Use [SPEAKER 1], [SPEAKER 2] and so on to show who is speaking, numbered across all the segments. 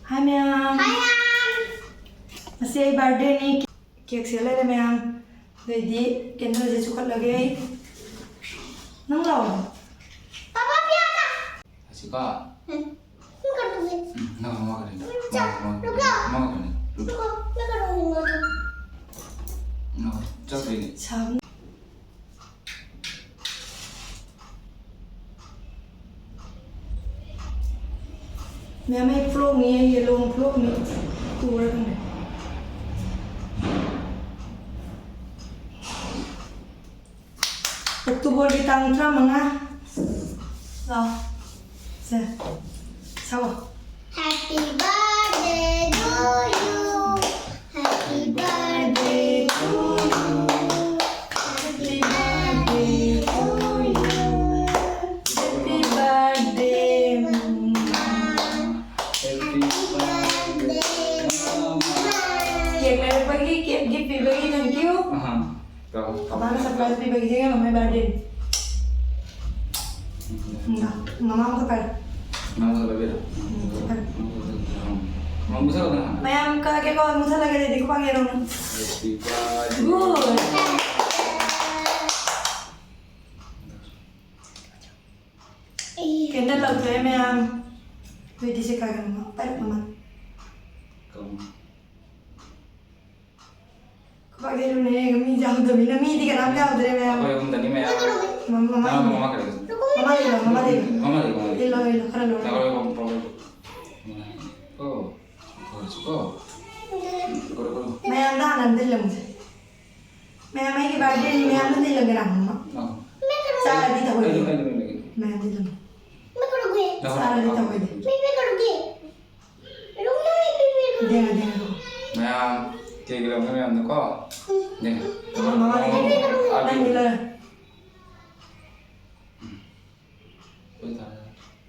[SPEAKER 1] Hi ma'am.
[SPEAKER 2] Hi ma'am.
[SPEAKER 1] Masih ay birthday ni cake sila na ma'am. Jadi candle je cukup lagi. Nang lau.
[SPEAKER 2] Papa piada.
[SPEAKER 3] Suka.
[SPEAKER 2] Enggak tuh.
[SPEAKER 3] Nah, mau makan ini.
[SPEAKER 2] Cak,
[SPEAKER 3] Mau
[SPEAKER 2] Luka.
[SPEAKER 3] makan ini.
[SPEAKER 2] Luka, enggak dong.
[SPEAKER 3] Nah, cak ini.
[SPEAKER 1] Sam. Ma'am ay flow ni yellow flow ni kurang ni. Oktober di tantra mga. Lah. Sawa.
[SPEAKER 2] Happy birthday to you. Happy birthday to you.
[SPEAKER 1] Happy birthday to you. Happy birthday.
[SPEAKER 3] Happy birthday, Mama.
[SPEAKER 1] Cake meron bagi, cake gift bagi, thank you.
[SPEAKER 3] Kau.
[SPEAKER 1] Kapag surprise bagi jangan mamay birthday. Enggak, mama mo kapal.
[SPEAKER 3] Mau apa beda? Mau musa kan?
[SPEAKER 1] Mayam ka kaya ko musa lagi di ko pangirong.
[SPEAKER 3] Happy birthday.
[SPEAKER 1] Good. Kenda lau tu mayam. Pwede siya kagano mo. Pero naman.
[SPEAKER 3] Kamu.
[SPEAKER 1] Kapag gano'n na yung mi jauh dami na mi di ka namin jauh dari mayam.
[SPEAKER 3] Apa yang tadi mea?
[SPEAKER 1] Mama
[SPEAKER 3] Mama kerja.
[SPEAKER 1] Mama dilo, mama dilo.
[SPEAKER 3] Mama di mana?
[SPEAKER 1] Dilo, dilo, karena lo.
[SPEAKER 3] Nah, kalau kamu problem. Oh, oh, oh.
[SPEAKER 1] Mayam dah nanti lem. Mayam ay birthday ni mayam nanti lem gerang mo.
[SPEAKER 3] Oh.
[SPEAKER 1] Sa di tahu
[SPEAKER 3] Ayo,
[SPEAKER 1] ini.
[SPEAKER 3] ayo, ayo.
[SPEAKER 1] Mayam di lem.
[SPEAKER 2] Enggak dong gue.
[SPEAKER 1] Sa di tahu ini.
[SPEAKER 2] Mimi enggak dong gue. Lu mau mimi.
[SPEAKER 1] Jangan jangan.
[SPEAKER 3] Mea, kayak gila mea anda kok? Nih.
[SPEAKER 1] Mama ini. Nanti dilo.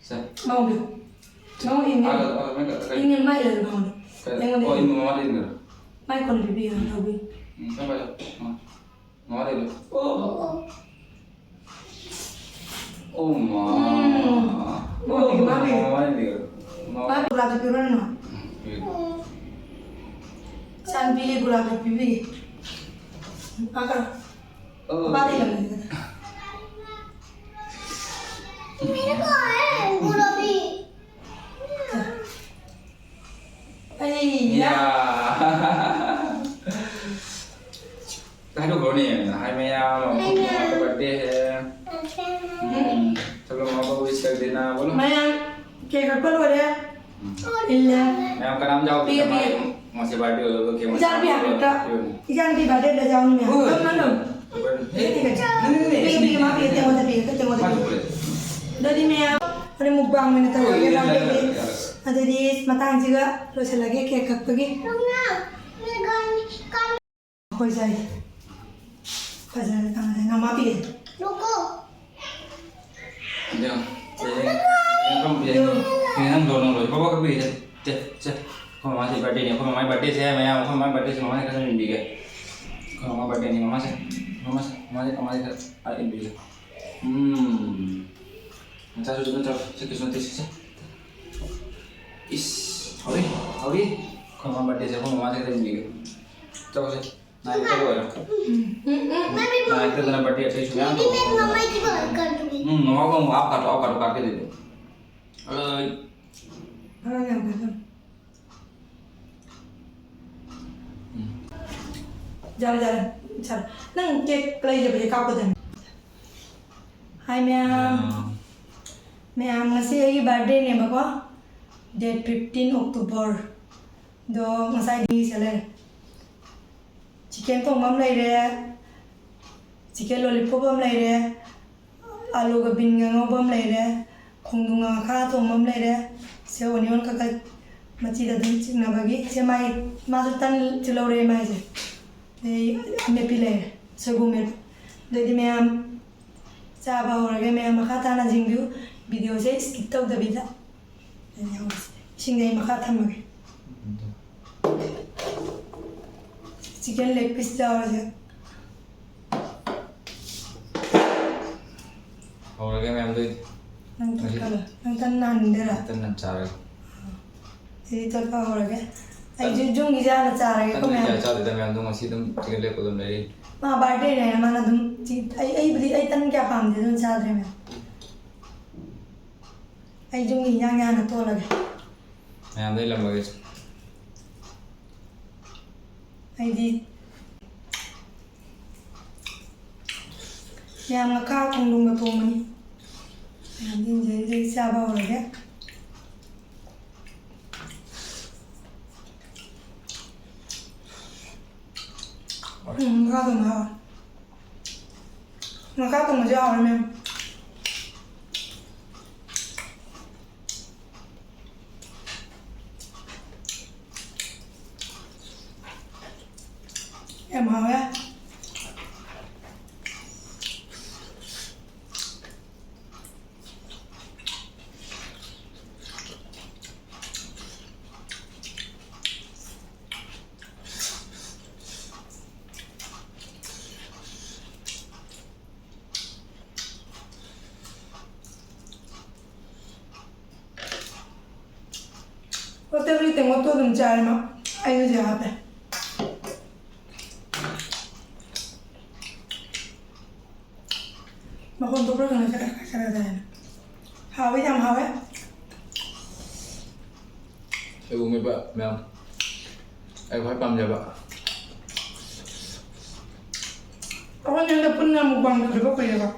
[SPEAKER 3] Saya.
[SPEAKER 1] Mau bi. Mau ini. Ingin mai lah mau.
[SPEAKER 3] Oh, ini mama di mana?
[SPEAKER 1] Mai kon bibi yang tahu bi.
[SPEAKER 3] Siapa ya? Mama di mana? Oh. Oh, mama.
[SPEAKER 1] Oh, gimana?
[SPEAKER 3] Mama di mana?
[SPEAKER 1] Mai gulab piruan no. San pilih gulab bibi. Akar.
[SPEAKER 3] Oh.
[SPEAKER 1] Pati lang ni.
[SPEAKER 2] Mimi kok gulabi.
[SPEAKER 1] Ay,
[SPEAKER 3] Iya.
[SPEAKER 1] ya.
[SPEAKER 3] Aduh, kau nih, hai Maya, mau ke birthday ya. Sebelum mau wish कर देना बोलो.
[SPEAKER 1] मैं cake cut पर बोले इल्ला
[SPEAKER 3] मैं आपका नाम जाओ
[SPEAKER 1] पिया पिया
[SPEAKER 3] masih birthday lo ke
[SPEAKER 1] इजान भी आके का इजान की बातें ले जाऊं मैं हम ना पिया पिया माँ पिया तेरे मत dari मैं ada mukbang mana tahu ya ada di matang juga terus lagi kek kek pergi kau jadi pasal nama piye
[SPEAKER 2] Luka.
[SPEAKER 3] Jangan, jangan kamu biar jangan dorong loh. Bapak kebiri, cek. Kalau masih birthday nih, kalau mama birthday saya, Maya, kalau mama birthday sama mama kan ini juga. Kalau mama birthday nih, mama ada ini juga. Nanti sudah sedikit notis sih. Hori. Kalau mama birthday saya, kalau mama kan ini juga. Coba sih. Nah, itu boleh. Nah, itu karena birthday saya sudah.
[SPEAKER 2] Mimi mama juga kan tuh.
[SPEAKER 3] Mama kau mau apa kaget itu.
[SPEAKER 1] orang yang betul jalan nang kek kelai je kau betul Hai ma'am masih lagi birthday nih bapak date 15 Oktober do masai di salah chicken to mam lai re chicken lollipop mam lai re alu gabin ngao bam lai re khongdunga kha to mam lai re se onion kaka machi da dun china bagi se mai mazutan chilore mai je me pile se gume de di ma'am cha ba orage ma'am kha ta na jingdu video se skip tau da bida singdai makha thamage chicken leg piece jawar je
[SPEAKER 3] Orangnya memang tuh
[SPEAKER 1] nang takala nang tan nan dera
[SPEAKER 3] tenang cari.
[SPEAKER 1] ꯑꯩꯗꯤ ꯇꯣꯠꯄ ꯍꯧꯔꯒꯦ ꯑꯩꯁꯨ ꯌꯨꯝꯒꯤꯁꯦ ꯍꯥꯟꯅ ꯆꯥꯔꯒꯦꯀꯣ
[SPEAKER 3] ꯇꯟꯗꯤ
[SPEAKER 1] ꯃꯌꯥꯝ
[SPEAKER 3] ꯀꯌꯥ ꯆꯥꯗꯦꯗ ꯃꯌꯥꯝꯗꯣ ꯉꯁꯤ ꯑꯗꯨꯝ ꯆꯤꯀꯟ ꯂꯦꯛꯄ ꯑꯗꯨꯝ ꯂꯩꯔꯤ
[SPEAKER 1] ꯃꯥ ꯕꯥꯔꯗꯦꯅꯦꯅ ꯃꯥꯅ ꯑꯗꯨꯝ ꯑꯩꯕꯨꯗꯤ ꯑꯩ ꯇꯟ ꯀꯌꯥ ꯄꯥꯝꯗꯦ ꯑꯗꯨꯝ ꯆꯥꯗ꯭ꯔꯦ ꯃꯌꯥꯝ ꯑꯩ ꯌꯨꯝꯒꯤ ꯏꯟꯖꯥꯡ ꯍꯥꯟꯅ ꯇꯣꯠꯂꯒꯦ
[SPEAKER 3] ꯃꯌꯥꯝꯗꯩ ꯂꯝꯕꯒꯤ
[SPEAKER 1] ꯑꯩꯗꯤ ꯃꯌꯥꯝ ꯉꯈꯥ ꯈꯣꯡꯗ꯭ꯔꯨꯝꯒ ꯊꯣꯡꯕꯅꯤ ꯃꯌꯥꯝꯗꯤ ꯏꯟꯖꯔꯤꯗꯒꯤ ꯆꯥꯕ ꯍꯧꯔꯒꯦ ꯉꯈꯥ ꯊꯣꯡꯕ ꯍꯥꯎꯋꯦꯉꯈꯥ ꯊꯣꯡꯕꯁꯦ ꯍꯥꯎꯋꯦ ꯃꯌꯥꯝ ꯌꯥꯝ ꯍꯥꯎꯋꯦ Hotel tengo todo un charma. Ahí no se abre. Mà con tôi rất là cái này hào với nhầm hào ấy
[SPEAKER 3] Tôi uống mấy bữa mèo em phải băm giờ bữa
[SPEAKER 1] Orang yang dah pernah mukbang tu juga boleh tak?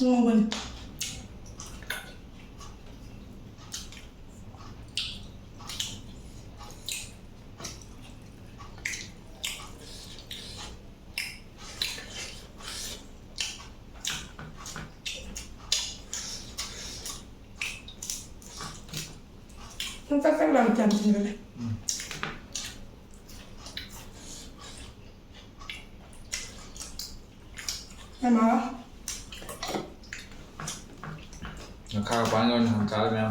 [SPEAKER 1] Ngon boleh. Chúng ta cách làm chậm gì vậy? Em hả?
[SPEAKER 3] nó khá quá ngon không cá đấy mèo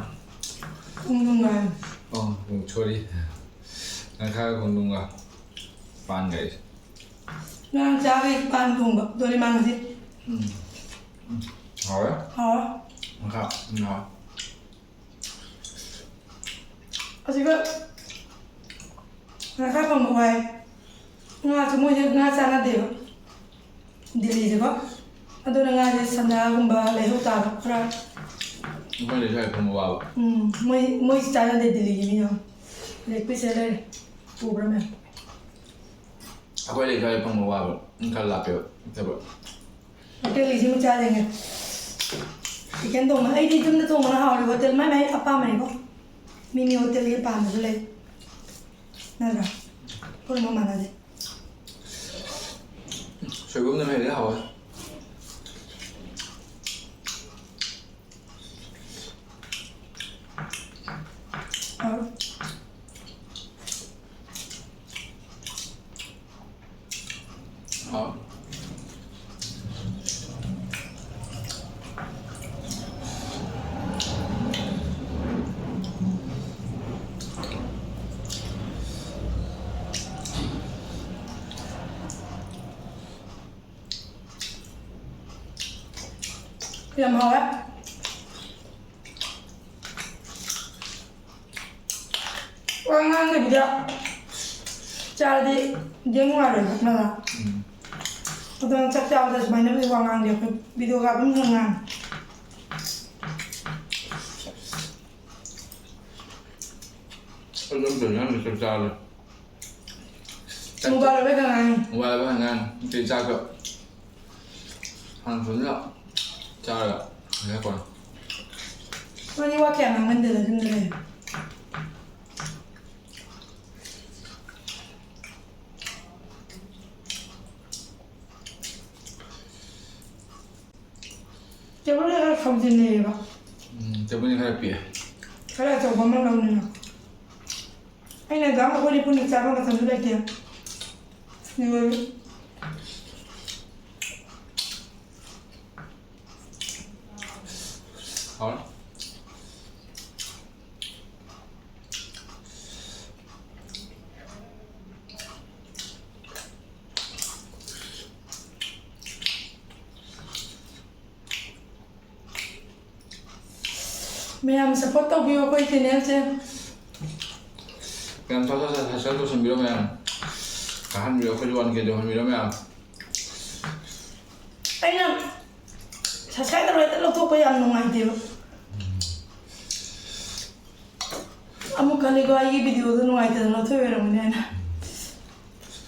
[SPEAKER 1] Không đúng rồi.
[SPEAKER 3] Đừng chua đi nó khá không đúng à pan vậy
[SPEAKER 1] Nó cari pan thùng bậc tôi đi mang gì?
[SPEAKER 3] hỏi
[SPEAKER 1] Hả?
[SPEAKER 3] nó khá nói
[SPEAKER 1] Kasi ko, nakapamukhay. Nga sumuya nga sana dito. Dili diba? Ado na nga sa na gumba leho taro para
[SPEAKER 3] không phải để chơi không vào
[SPEAKER 1] muy style de dili niyo. Lekpi sele program.
[SPEAKER 3] aku để chơi không vào không lap yo coba
[SPEAKER 1] Hotel isi mo cha denga. Ikan to ma ai di tum na to ma ha hotel mai apa mai ko. Mini hotel ye pa na le. Nada. Por mo mana de.
[SPEAKER 3] sợi gốm nó hay đấy hả Hả?
[SPEAKER 1] Làm hồi á. Quang ngang cái gì đó. Cha đi đến ngoài rồi mà là. Tôi chắc chắn là mày nó đi quang ngang được video gặp cũng ngang ngang.
[SPEAKER 3] Tôi tưởng tượng nó được sao rồi
[SPEAKER 1] Mua bao rồi biết ngang ngang.
[SPEAKER 3] ngoài với hàng ngàn thì cha cậu hàng xuống rộng cha rồi thế còn
[SPEAKER 1] Nó như qua kèm ngang bên là trên đây. Chứ có lẽ không gì này吧
[SPEAKER 3] tôi vẫn hay bịa
[SPEAKER 1] Cái là chồng bấm lâu nữa. Anh này dám mà cô đi phun được cha con là thằng đây kìa. Người
[SPEAKER 3] đó
[SPEAKER 1] ꯃꯌꯥꯝ support ꯇꯧꯕꯤꯌꯣ ꯑꯩꯈꯣꯏ ꯆꯦꯅꯦꯜꯁꯦ
[SPEAKER 3] 그냥 살살 좀 밀어면 한 밀어 커지 완 게도 한 밀어면
[SPEAKER 1] ꯑꯩꯅ subscribe ꯇꯧꯔꯒ ꯂꯧꯊꯣꯛꯄ ꯌꯥꯝ ꯅꯨꯡꯉꯥꯏꯇꯦꯕ ꯑꯃꯨꯛ ꯈꯜꯂꯤꯀꯣ ꯑꯩꯒꯤ ꯚꯤꯗꯤꯑꯣꯗꯣ ꯅꯨꯡꯉꯥꯏꯇꯗꯅ ꯂꯧꯊꯣꯛ ꯑꯣꯏꯔꯝꯒꯅꯤ ꯍꯥꯏꯅ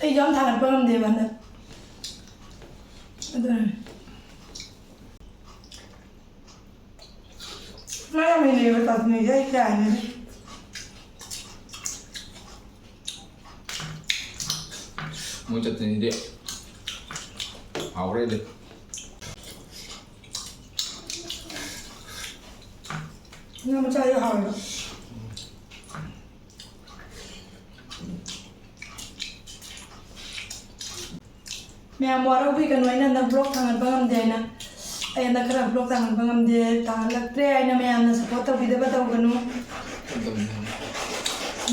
[SPEAKER 1] ꯑꯩꯁꯨ ꯌꯥꯝ ꯊꯥꯒꯠꯄ ꯉꯝꯗꯦꯕ ꯍꯟꯗꯛ ꯑꯗꯨꯅ ꯃꯌꯥꯝ ꯍꯩꯅꯩꯕ ꯇꯥꯛꯄꯤꯅꯩꯁꯦ ꯑꯩ ꯀꯌꯥ ꯍꯩꯅꯗꯦ
[SPEAKER 3] 뭐 어쨌든 이제 아우레드
[SPEAKER 1] ꯉꯥ ꯃꯆꯥꯗꯤ ꯍꯥꯎꯋꯦꯕ ꯃꯌꯥꯝ ꯋꯥꯔꯧꯕꯤꯒꯅꯨ ꯑꯩꯅ ꯍꯟꯗꯛ ꯕ꯭ꯂꯣꯛ ꯊꯥꯡꯒꯠꯄ ꯉꯝꯗꯦ ꯍꯥꯏꯅ ꯑꯩ ꯍꯟꯗꯛ ꯈꯔ ꯕ꯭ꯂꯣꯛ ꯊꯥꯡꯒꯠꯄ ꯉꯝꯗꯦ ꯊꯥꯡꯒꯠꯂꯛꯇ꯭ꯔꯦ ꯑꯩꯅ ꯃꯌꯥꯝꯅ ꯁꯞꯄꯣꯔꯠ ꯇꯧꯕꯤꯗꯕ ꯇꯧꯒꯅꯨ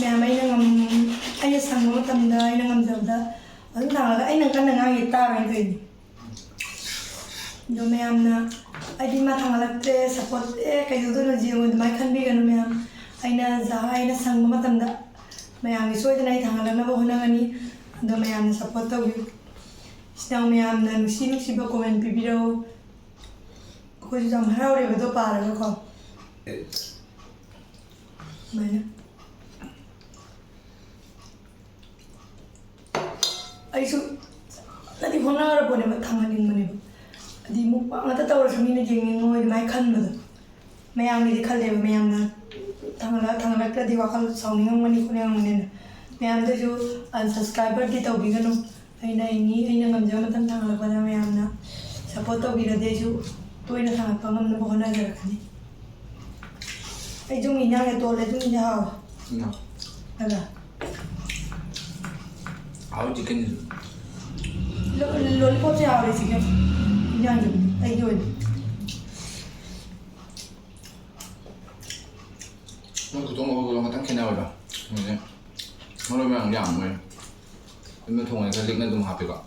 [SPEAKER 1] ꯃꯌꯥꯝ ꯑꯩꯅ ꯁꯪꯕ ꯃꯇꯝꯗ ꯑꯩꯅ ꯉꯝꯖꯕꯗ ꯑꯗꯨꯝ ꯊꯥꯡꯒꯠꯂꯒ ꯑꯩꯅ ꯀꯟꯅ ꯉꯥꯡꯉꯤ ꯇꯥꯔꯣꯏꯅ ꯇꯧꯔꯤꯅꯤ ꯑꯗꯣ ꯃꯌꯥꯝꯅ ꯑꯩꯗꯤ ꯃꯥ ꯊꯥꯡꯒꯠꯂꯛꯇ꯭ꯔꯦ ꯁꯞꯄꯣꯔꯠ ꯀꯩꯗꯧꯗꯣꯏꯅꯣ ꯌꯦꯡꯉꯣ ꯑꯗꯨꯃꯥꯏꯅ ꯈꯟꯕꯤꯒꯅꯨ ꯃꯌꯥꯝ ꯑꯩꯅ ꯁꯪꯕ ꯃꯇꯝꯗ ꯃꯌꯥꯝꯒꯤ ꯁꯣꯏꯗꯅ ꯑꯩ ꯊꯥꯡꯒꯠꯂꯛꯅꯕ ꯍꯣꯠꯅꯒꯅꯤ ꯑꯗꯣ ꯃꯌꯥꯝꯅ ꯁꯞꯄꯣꯔꯠ ꯇꯧꯕꯤꯌꯨ ꯁꯤꯅ ꯃꯌꯥꯝꯅ ꯅꯨꯡꯁꯤꯕ ꯀꯣꯃꯦꯟ ꯄꯤꯕꯤꯔꯛꯎ ꯑꯩꯈꯣꯏꯁꯨ ꯌꯥꯝ ꯍꯔꯥꯎꯔꯦꯕꯗꯣ ꯄꯥꯔꯒꯀꯣ ꯑꯗꯨꯃꯥꯏꯅ ꯑꯩꯁꯨ ꯅꯗꯤ ꯍꯣꯠꯅꯔꯕꯅꯦꯕ ꯊꯥꯡꯒꯠꯅꯤꯡꯕꯅꯦꯕ ꯑꯗꯤ ꯃꯨꯛꯄ ꯉꯥꯛꯇ ꯇꯧꯔꯁꯨ ꯃꯤꯅ ꯌꯦꯡꯅꯤꯡꯉꯣꯏ ꯑꯗꯨꯃꯥꯏꯅ ꯈꯟꯕꯗꯣ ꯃꯌꯥꯝꯒꯤꯗꯤ ꯈꯜꯂꯦꯕ ꯃꯌꯥꯝꯅ ꯊꯥꯡꯒꯠꯂꯛꯇ꯭ꯔꯗꯤ ꯋꯥꯈꯜ ꯁꯥꯎꯅꯤꯡꯉꯝꯒꯅꯤ ꯈꯣꯠꯅꯤꯡꯉꯝꯒꯅꯤꯅ ꯃꯌꯥꯝꯗꯁꯨ ꯑꯟꯁꯕꯁꯀ꯭ꯔꯥꯏꯕꯔꯗꯤ ꯇꯧꯕꯤꯒꯅꯨ ꯑꯩꯅ ꯉꯝꯖꯕ ꯃꯇꯝ ꯊꯥꯡꯒꯠꯂꯛꯄꯗ ꯃꯌꯥꯝꯅ ꯁꯞꯄꯣꯔꯠ ꯇꯧꯕꯤꯔꯗꯤ ꯑꯩꯁꯨ ꯇꯣꯏꯅ ꯊꯥꯡꯒꯠꯄ ꯉꯝꯅꯕ ꯍꯣꯠꯅꯖꯔꯛꯀꯅꯤ ꯑꯩ ꯖꯨꯝ ꯏꯟꯖꯥꯡꯁꯦ ꯇꯣꯜꯂꯦ ꯖꯨꯝ ꯏꯟꯖꯥꯡ ꯍꯥꯎꯋꯦ ꯑꯗ
[SPEAKER 3] 아우 치킨
[SPEAKER 1] ꯂꯣꯂꯤꯄꯣꯞꯁꯦ ꯍꯥꯎꯔꯦ ꯆꯤꯛꯀꯟ ꯏꯟꯖꯥꯡꯁꯤꯕꯨꯗꯤ ꯑꯩꯒꯤ ꯑꯣꯏꯅ
[SPEAKER 3] 뭐 그동 먹어보고 딱 캐나오다 이제 그러면 이제 안 먹어요 그러면 통에 살릭는 좀 하피가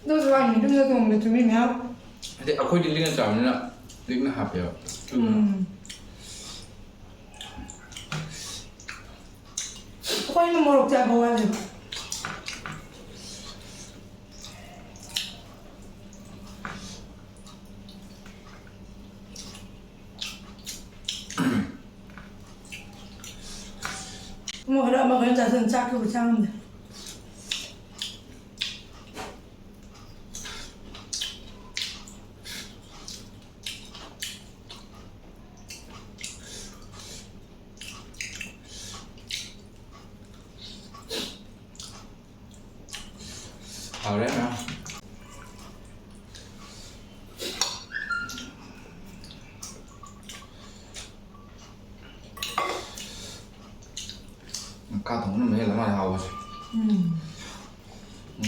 [SPEAKER 1] 너 좋아하니? 좀 더 먹는데 좀 이면
[SPEAKER 3] 근데 아코이 릭는 잡으면 릭는 하피요
[SPEAKER 1] 코이는 뭘 없지 먹어야 돼 뭐 그런 자세는 짝하고 짜면 돼
[SPEAKER 3] 그래요 cá thủng nó mới là mày hầu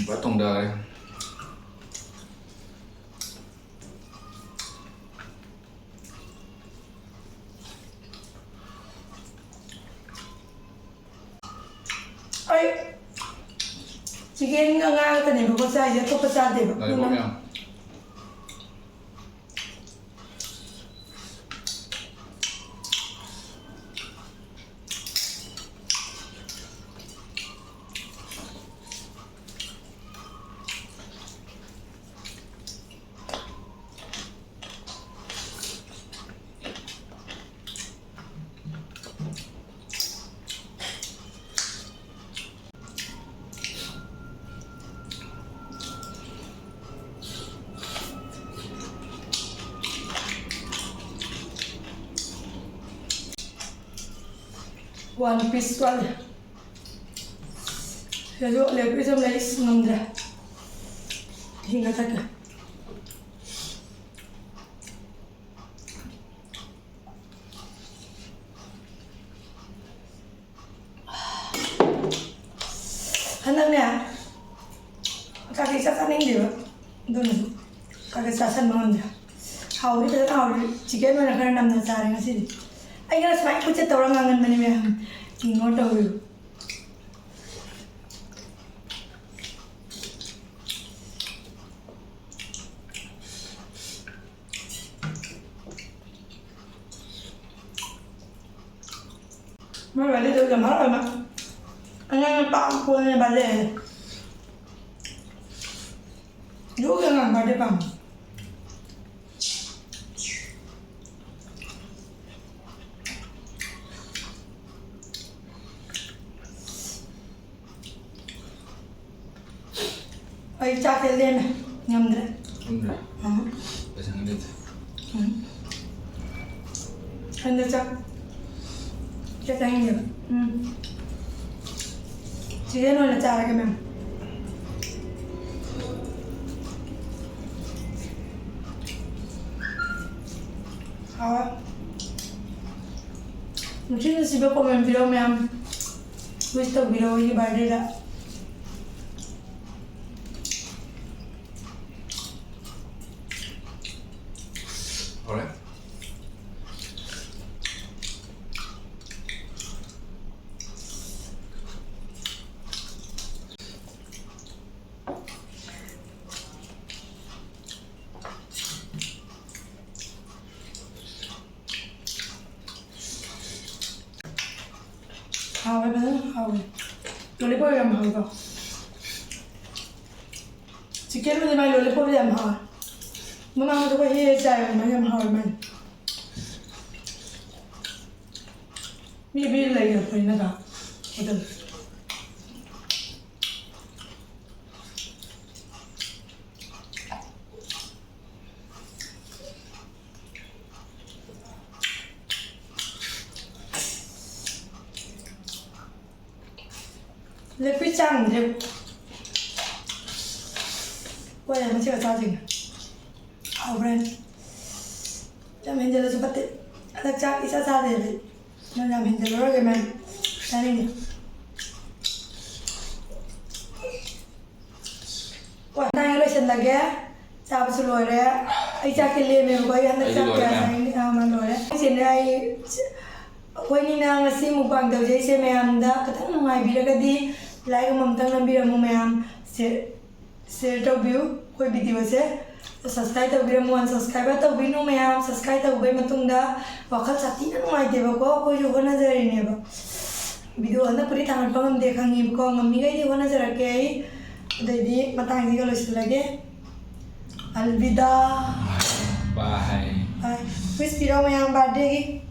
[SPEAKER 3] bắt tông đời
[SPEAKER 1] ấy chicken nga cái này có sai chứ không có sai để
[SPEAKER 3] đây bố mẹ
[SPEAKER 1] one piece wala 그래서 레벨 좀 레이스 놈들 hinga taka 한남이야 가게 짜사는 게 너는 가게 짜산 먹는다 하우리 그래서 하우리 지게만 그런 남자 자랑 하시지 아이가 스마일 붙여 돌아가는 거면 이거도 ไม่ไหวที่จะจะมาอะไรมาอันนั้นปากคนในบ้านเลยรู้ยังไงบ้านได้ปังไอ้จ้าเทเลนยำเด้อ
[SPEAKER 3] Udah.
[SPEAKER 1] อ๋อ
[SPEAKER 3] Pasang ini.
[SPEAKER 1] Anda cak cak ini ya. Jadi mana cara ke mem? Awak mungkin sih beberapa mem video mem. Wis tak video ini bade dah.
[SPEAKER 3] Alright.
[SPEAKER 1] Hào vậy đấy, hào vậy. Lollipop làm hào vào. Chicken với mai lollipop làm hào. Mà mang tôi phải chạy mà làm hào mình. Maybe like a friend na. Hotel. Liquid chăng thì quay lại nó chưa sao chừng hào brand cho mình giờ là chụp bắt ada chắc ít sao thì nó làm hình giờ rồi cái mình đây này quay tay lấy chân là ghé sao bị lồi đấy ai chắc cái liền mình quay ăn chắc cái này mà lồi đấy trên đây quay ni nang si mukbang daw jay se mayam da katang ngai biragadi like mamtang na biramu mayam share to view koi video se subscribe to biramu unsubscribe to binu mayam subscribe to bai matung da wakal sati na ngai de ba ko koi jo na jari ne ba video ana puri tangan pangam dekhangi ko ngami gai di wana jara ke dai matang ni ko lage alvida
[SPEAKER 3] Bye.
[SPEAKER 1] bye wish biramu mayam birthday